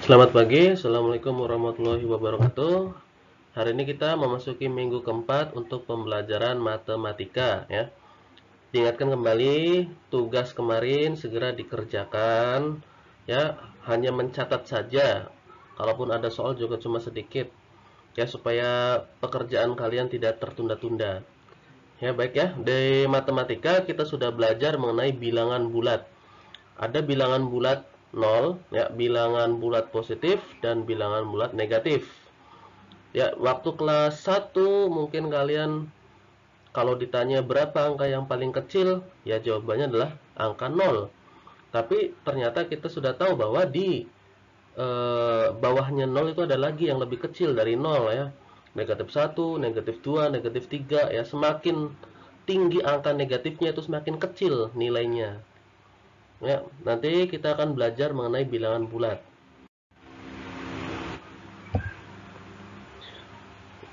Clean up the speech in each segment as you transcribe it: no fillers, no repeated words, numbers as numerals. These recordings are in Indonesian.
Selamat pagi, Assalamualaikum warahmatullahi wabarakatuh. Hari ini kita memasuki minggu keempat untuk pembelajaran matematika ya. Diingatkan kembali, tugas kemarin segera dikerjakan ya, hanya mencatat saja. Kalaupun ada soal juga cuma sedikit ya, supaya pekerjaan kalian tidak tertunda-tunda. Ya, baik ya. Di matematika kita sudah belajar mengenai bilangan bulat. Ada bilangan bulat 0 ya, bilangan bulat positif dan bilangan bulat negatif. Ya, waktu kelas 1 mungkin kalian kalau ditanya berapa angka yang paling kecil, ya jawabannya adalah angka 0. Tapi ternyata kita sudah tahu bahwa di bawahnya 0 itu ada lagi yang lebih kecil dari 0 ya. Negatif 1, negatif 2, negatif 3 ya. Semakin tinggi angka negatifnya itu semakin kecil nilainya. Ya, nanti kita akan belajar mengenai bilangan bulat.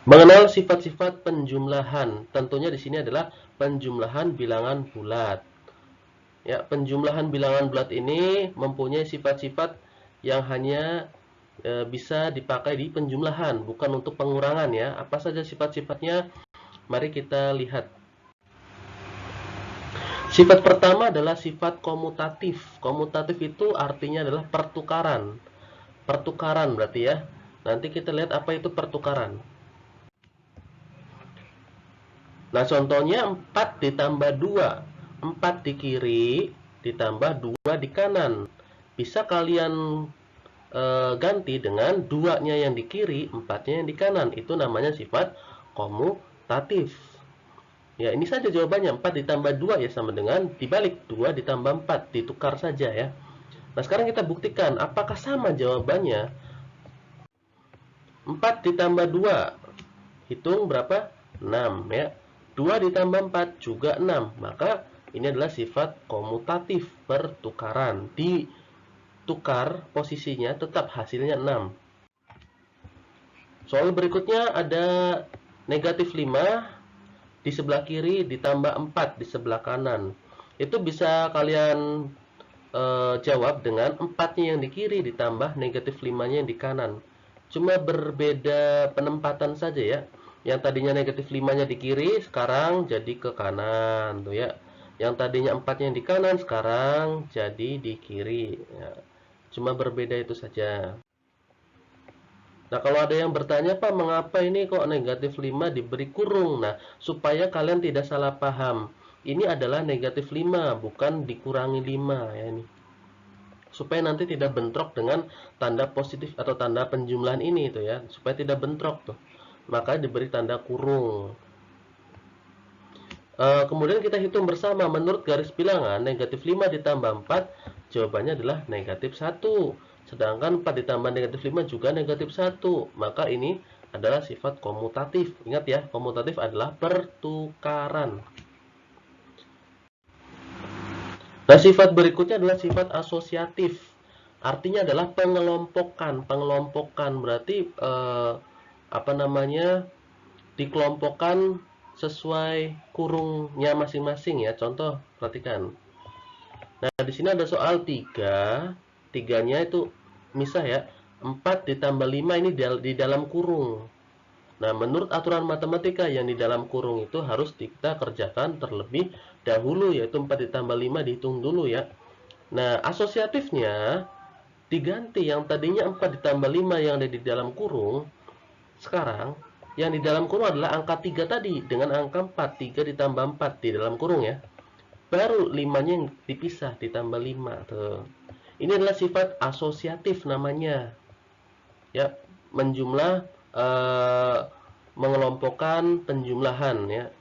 Mengenal sifat-sifat penjumlahan. Tentunya di sini adalah penjumlahan bilangan bulat. Ya, penjumlahan bilangan bulat ini mempunyai sifat-sifat yang hanya bisa dipakai di penjumlahan, bukan untuk pengurangan ya. Apa saja sifat-sifatnya? Mari kita lihat. Sifat pertama adalah sifat komutatif. Komutatif itu artinya adalah pertukaran. Pertukaran berarti ya. Nanti kita lihat apa itu pertukaran. Nah, contohnya 4 ditambah 2. 4 di kiri ditambah 2 di kanan. Bisa kalian ganti dengan 2-nya yang di kiri, 4-nya yang di kanan. Itu namanya sifat komutatif. Ya, ini saja jawabannya. 4 ditambah 2 ya sama dengan dibalik 2 ditambah 4. Ditukar saja ya. Nah, sekarang kita buktikan apakah sama jawabannya. 4 ditambah 2. Hitung berapa? 6 ya. 2 ditambah 4 juga 6. Maka ini adalah sifat komutatif, pertukaran. Ditukar posisinya tetap hasilnya 6. Soal berikutnya ada negatif 5 di sebelah kiri ditambah 4 di sebelah kanan. Itu bisa kalian jawab dengan 4-nya yang di kiri ditambah negatif 5-nya yang di kanan. Cuma berbeda penempatan saja ya. Yang tadinya negatif 5-nya di kiri, sekarang jadi ke kanan tuh ya. Yang tadinya 4-nya yang di kanan, sekarang jadi di kiri ya. Cuma berbeda itu saja. Nah, kalau ada yang bertanya, Pak, mengapa ini kok negatif 5 diberi kurung? Nah, supaya kalian tidak salah paham. Ini adalah negatif 5, bukan dikurangi 5 ya ini. Supaya nanti tidak bentrok dengan tanda positif atau tanda penjumlahan ini itu ya. Supaya tidak bentrok tuh. Maka diberi tanda kurung. Kemudian kita hitung bersama menurut garis bilangan negatif 5 ditambah 4 jawabannya adalah negatif 1. Sedangkan 4 ditambah negatif 5 juga negatif 1. Maka ini adalah sifat komutatif. Ingat ya, komutatif adalah pertukaran. Nah, sifat berikutnya adalah sifat asosiatif. Artinya adalah pengelompokan. Pengelompokan berarti apa namanya? Dikelompokkan sesuai kurungnya masing-masing ya. Contoh, perhatikan. Nah, di sini ada soal 3. 3-nya itu misah ya. 4 ditambah 5 ini di dalam kurung. Nah, menurut aturan matematika yang di dalam kurung itu harus kita kerjakan terlebih dahulu, yaitu 4 ditambah 5 dihitung dulu ya. Nah, asosiatifnya diganti, yang tadinya 4 ditambah 5 yang ada di dalam kurung, sekarang yang di dalam kurung adalah angka 3 tadi dengan angka 4. 3 ditambah 4 di dalam kurung ya. Baru 5-nya yang dipisah ditambah 5 tuh. Ini adalah sifat asosiatif namanya. Ya, menjumlah mengelompokkan penjumlahan ya.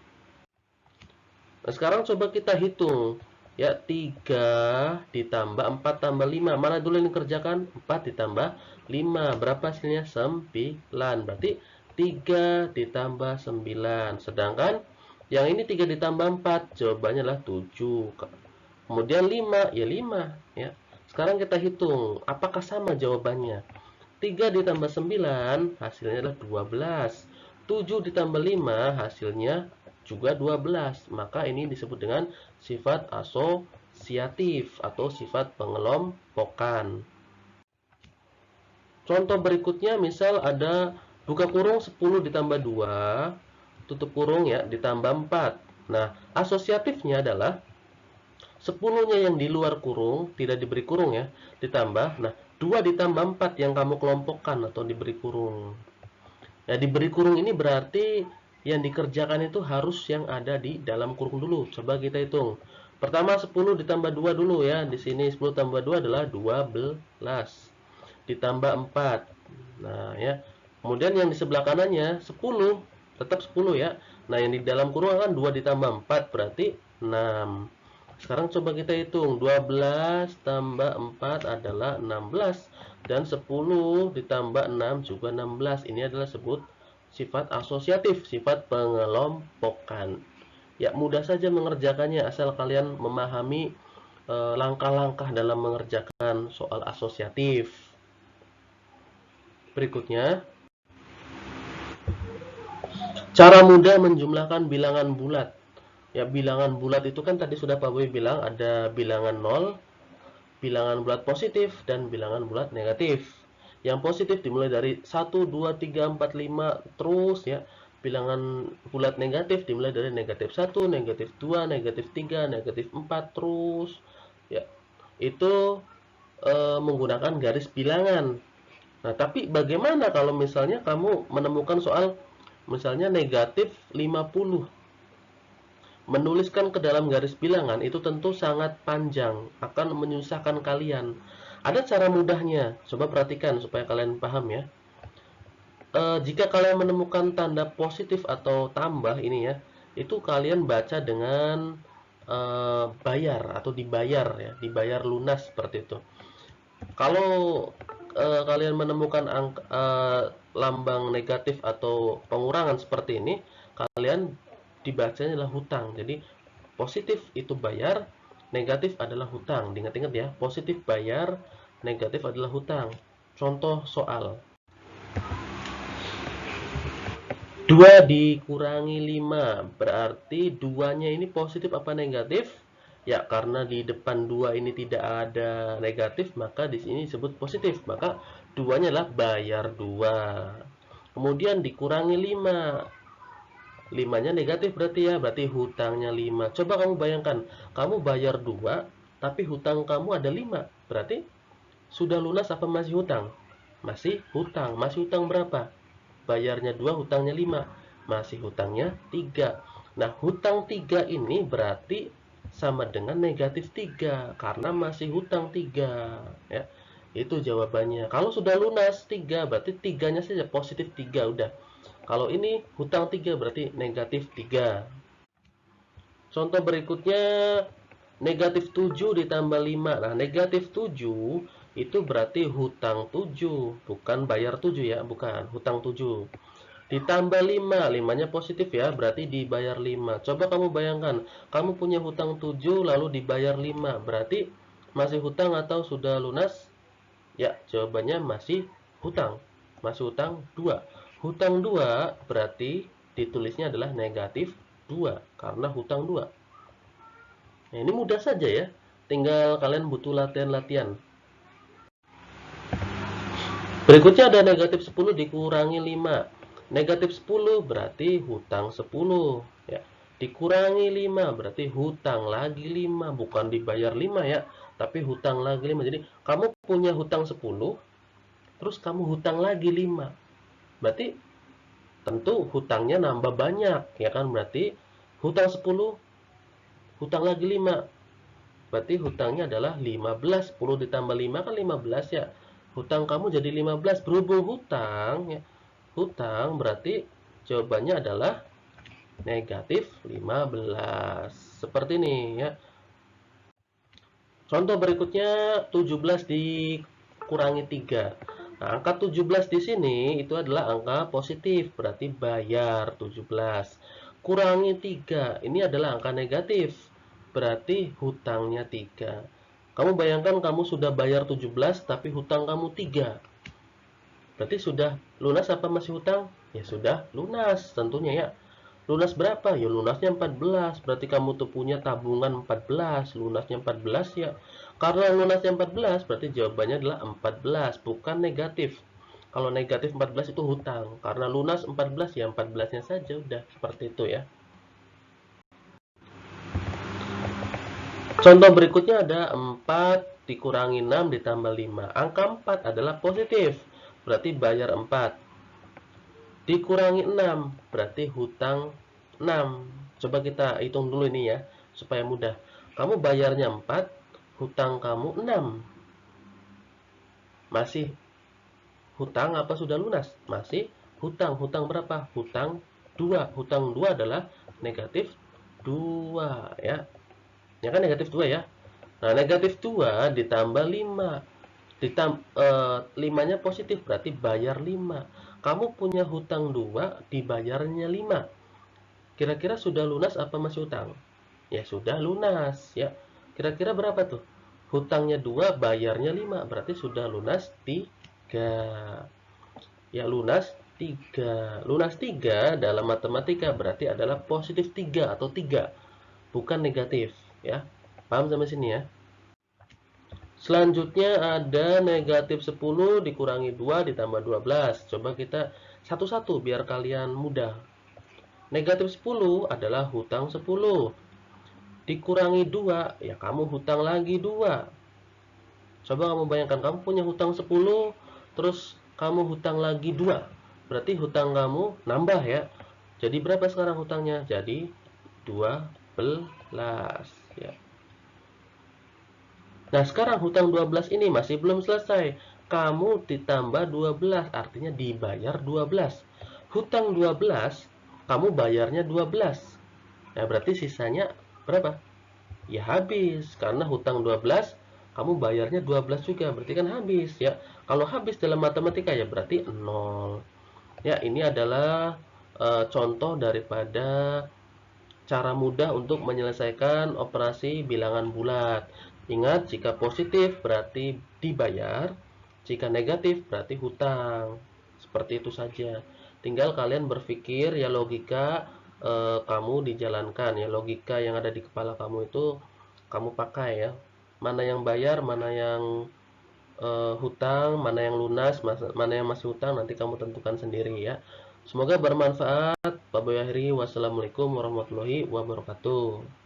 Nah, sekarang coba kita hitung. Ya, 3 ditambah 4 tambah 5. Mana dulu yang dikerjakan? 4 ditambah 5. Berapa hasilnya? 9. Berarti 3 ditambah 9. Sedangkan yang ini 3 ditambah 4. Jawabannya adalah 7. Kemudian 5. Ya 5. Ya. Sekarang kita hitung. Apakah sama jawabannya? 3 ditambah 9 hasilnya adalah 12. 7 ditambah 5 hasilnya juga 12. Maka ini disebut dengan sifat asosiatif atau sifat pengelompokan. Contoh berikutnya misal ada buka kurung 10 ditambah 2, tutup kurung ya, ditambah 4. Nah, asosiatifnya adalah 10-nya yang di luar kurung, tidak diberi kurung ya, ditambah. Nah, 2 ditambah 4 yang kamu kelompokkan atau diberi kurung. Nah, diberi kurung ini berarti yang dikerjakan itu harus yang ada di dalam kurung dulu. Coba kita hitung. Pertama 10 ditambah 2 dulu ya. Di sini 10 tambah 2 adalah 12. Ditambah 4. Nah, ya. Kemudian yang di sebelah kanannya 10, tetap 10 ya. Nah, yang di dalam kurung kan 2 ditambah 4 berarti 6. Sekarang coba kita hitung. 12 tambah 4 adalah 16. Dan 10 ditambah 6 juga 16. Ini adalah sebut sifat asosiatif, sifat pengelompokan. Ya, mudah saja mengerjakannya asal kalian memahami langkah-langkah dalam mengerjakan soal asosiatif. Berikutnya, cara mudah menjumlahkan bilangan bulat. Ya, bilangan bulat itu kan tadi sudah Pak Boy bilang ada bilangan 0, bilangan bulat positif, dan bilangan bulat negatif. Yang positif dimulai dari 1, 2, 3, 4, 5, terus ya. Bilangan bulat negatif dimulai dari negatif 1, negatif 2, negatif 3, negatif 4, terus. Ya, itu menggunakan garis bilangan. Nah, tapi bagaimana kalau misalnya kamu menemukan soal misalnya negatif 50? Menuliskan ke dalam garis bilangan itu tentu sangat panjang, akan menyusahkan kalian. Ada cara mudahnya, coba perhatikan supaya kalian paham ya. Jika kalian menemukan tanda positif atau tambah ini ya, itu kalian baca dengan bayar atau dibayar ya, dibayar lunas seperti itu. Kalau kalian menemukan lambang negatif atau pengurangan seperti ini, kalian dibacanya adalah hutang. Jadi positif itu bayar, negatif adalah hutang. Diingat-ingat ya, positif bayar, negatif adalah hutang. Contoh soal. 2 dikurangi 5, berarti 2-nya ini positif apa negatif? Ya, karena di depan 2 ini tidak ada negatif, maka di sini disebut positif. Maka 2-nya adalah bayar 2. Kemudian dikurangi 5. 5-nya negatif berarti ya, berarti hutangnya 5. Coba kamu bayangkan, kamu bayar 2, tapi hutang kamu ada 5. Berarti sudah lunas apa masih hutang? Masih hutang. Masih hutang berapa? Bayarnya 2, hutangnya 5. Masih hutangnya 3. Nah, hutang 3 ini berarti sama dengan negatif 3 karena masih hutang 3 ya. Itu jawabannya. Kalau sudah lunas 3 berarti 3-nya saja positif 3 udah. Kalau ini hutang 3 berarti negatif 3. Contoh berikutnya negatif 7 ditambah 5. Nah, negatif 7 itu berarti hutang 7, bukan bayar 7 ya, bukan, hutang 7. Ditambah 5, 5-nya positif ya, berarti dibayar 5. Coba kamu bayangkan, kamu punya hutang 7 lalu dibayar 5, berarti masih hutang atau sudah lunas? Ya, jawabannya masih hutang. Masih hutang 2. Hutang 2 berarti ditulisnya adalah negatif 2 karena hutang 2. Nah, ini mudah saja ya. Tinggal kalian butuh latihan-latihan. Berikutnya ada negatif 10 dikurangi 5. Negatif 10 berarti hutang 10 ya. Dikurangi 5 berarti hutang lagi 5, bukan dibayar 5 ya, tapi hutang lagi 5. Jadi kamu punya hutang 10, terus kamu hutang lagi 5. Berarti tentu hutangnya nambah banyak ya kan, berarti hutang 10, hutang lagi 5. Berarti hutangnya adalah 15. 10 ditambah 5 kan 15 ya. Hutang kamu jadi 15. Berhubung hutang ya, hutang berarti jawabannya adalah negatif 15. Seperti ini ya. Contoh berikutnya 17 dikurangi 3. Nah, angka 17 di sini itu adalah angka positif, berarti bayar 17. Kurangi 3, ini adalah angka negatif, berarti hutangnya 3. Kamu bayangkan kamu sudah bayar 17 tapi hutang kamu 3. Berarti sudah lunas apa masih hutang? Ya sudah lunas tentunya ya. Lunas berapa? Ya lunasnya 14. Berarti kamu tuh punya tabungan 14. Lunasnya 14 ya. Karena lunasnya 14 berarti jawabannya adalah 14, bukan negatif. Kalau negatif 14 itu hutang. Karena lunas 14 ya 14-nya saja udah seperti itu ya. Contoh berikutnya ada 4 dikurangi 6 ditambah 5. Angka 4 adalah positif. Berarti bayar 4. Dikurangi 6 berarti hutang 6. Coba kita hitung dulu ini ya supaya mudah. Kamu bayarnya 4, hutang kamu 6. Masih hutang apa sudah lunas? Masih hutang. Hutang berapa? Hutang 2. Hutang 2 adalah negatif 2 ya. Ya kan negatif 2 ya. Nah, negatif 2 ditambah 5. 5-nya positif berarti bayar 5. Kamu punya hutang 2, dibayarnya 5. Kira-kira sudah lunas apa masih hutang? Ya sudah lunas ya. Kira-kira berapa tuh? Hutangnya 2, bayarnya 5, berarti sudah lunas 3. Ya lunas 3. Lunas 3 dalam matematika berarti adalah positif 3 atau 3, bukan negatif ya. Paham sampai sini ya? Selanjutnya ada negatif 10 dikurangi 2 ditambah 12. Coba kita satu-satu biar kalian mudah. Negatif 10 adalah hutang 10. Dikurangi 2, ya kamu hutang lagi 2. Coba kamu bayangkan, kamu punya hutang 10, terus kamu hutang lagi 2. Berarti hutang kamu nambah ya. Jadi berapa sekarang hutangnya? Jadi 12 ya. Nah, sekarang hutang 12 ini masih belum selesai. Kamu ditambah 12, artinya dibayar 12. Hutang 12, kamu bayarnya 12. Nah, berarti sisanya berapa? Ya habis, karena hutang 12, kamu bayarnya 12 juga, berarti kan habis ya. Kalau habis dalam matematika ya berarti 0. Ya, ini adalah contoh daripada cara mudah untuk menyelesaikan operasi bilangan bulat. Ingat, jika positif berarti dibayar, jika negatif berarti hutang. Seperti itu saja. Tinggal kalian berpikir ya, logika kamu dijalankan ya, logika yang ada di kepala kamu itu kamu pakai ya. Mana yang bayar, mana yang hutang, mana yang lunas, mana yang masih hutang, nanti kamu tentukan sendiri ya. Semoga bermanfaat. Pak Boy akhiri, wassalamualaikum warahmatullahi wabarakatuh.